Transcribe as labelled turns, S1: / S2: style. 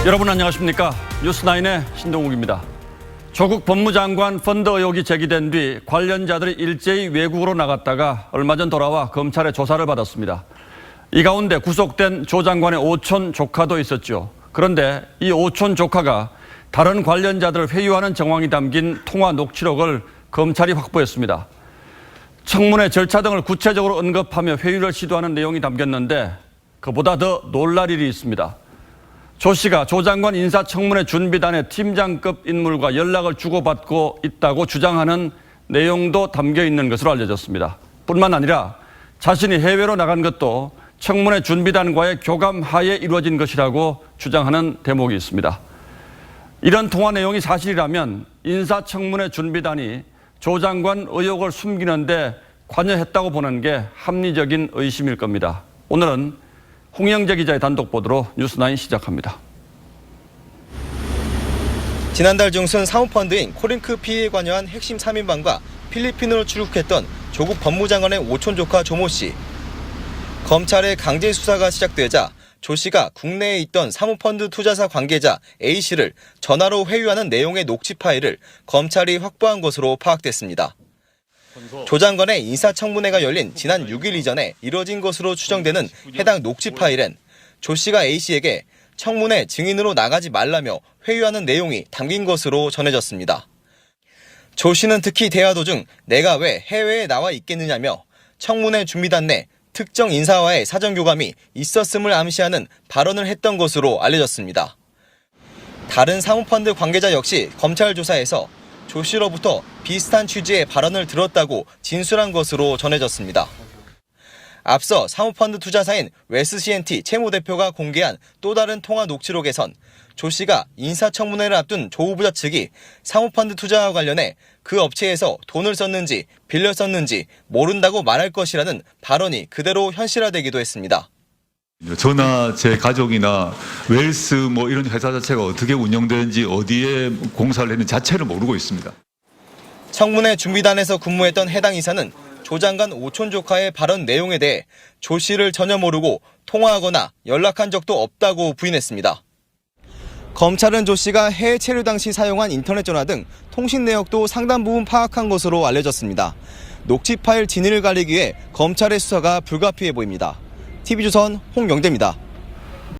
S1: 여러분 안녕하십니까? 뉴스9의 신동욱입니다. 조국 법무장관 펀드 의혹이 제기된 뒤 관련자들이 일제히 외국으로 나갔다가 얼마 전 돌아와 검찰의 조사를 받았습니다. 이 가운데 구속된 조 장관의 오촌 조카도 있었죠. 그런데 이 오촌 조카가 다른 관련자들을 회유하는 정황이 담긴 통화 녹취록을 검찰이 확보했습니다. 청문회 절차 등을 구체적으로 언급하며 회유를 시도하는 내용이 담겼는데 그보다 더 놀랄 일이 있습니다. 조 씨가 조 장관 인사청문회 준비단의 팀장급 인물과 연락을 주고받고 있다고 주장하는 내용도 담겨 있는 것으로 알려졌습니다. 뿐만 아니라 자신이 해외로 나간 것도 청문회 준비단과의 교감 하에 이루어진 것이라고 주장하는 대목이 있습니다. 이런 통화 내용이 사실이라면 인사청문회 준비단이 조 장관 의혹을 숨기는데 관여했다고 보는 게 합리적인 의심일 겁니다. 오늘은 홍영재 기자의 단독 보도로 뉴스9 시작합니다.
S2: 지난달 중순 사모펀드인 코링크 PE에 관여한 핵심 3인방과 필리핀으로 출국했던 조국 법무장관의 오촌 조카 조모 씨. 검찰의 강제 수사가 시작되자 조 씨가 국내에 있던 사모펀드 투자사 관계자 A 씨를 전화로 회유하는 내용의 녹취 파일을 검찰이 확보한 것으로 파악됐습니다. 조 장관의 인사청문회가 열린 지난 6일 이전에 이뤄진 것으로 추정되는 해당 녹취 파일엔 조 씨가 A 씨에게 청문회 증인으로 나가지 말라며 회유하는 내용이 담긴 것으로 전해졌습니다. 조 씨는 특히 대화 도중 내가 왜 해외에 나와 있겠느냐며 청문회 준비단 내 특정 인사와의 사전 교감이 있었음을 암시하는 발언을 했던 것으로 알려졌습니다. 다른 사모펀드 관계자 역시 검찰 조사에서 조 씨로부터 비슷한 취지의 발언을 들었다고 진술한 것으로 전해졌습니다. 앞서 사모펀드 투자사인 웨스CNT 채무 대표가 공개한 또 다른 통화 녹취록에선 조 씨가 인사청문회를 앞둔 조 후보자 측이 사모펀드 투자와 관련해 그 업체에서 돈을 썼는지 빌려 썼는지 모른다고 말할 것이라는 발언이 그대로 현실화되기도 했습니다.
S3: 저나 제 가족이나 웰스 이런 회사 자체가 어떻게 운영되는지 어디에 공사를 했는지 자체를 모르고 있습니다.
S2: 청문회 준비단에서 근무했던 해당 이사는 조 장관 오촌 조카의 발언 내용에 대해 조 씨를 전혀 모르고 통화하거나 연락한 적도 없다고 부인했습니다. 검찰은 조 씨가 해외 체류 당시 사용한 인터넷 전화 등 통신 내역도 상당 부분 파악한 것으로 알려졌습니다. 녹취 파일 진위를 가리기 위해 검찰의 수사가 불가피해 보입니다. TV조선 홍영재입니다.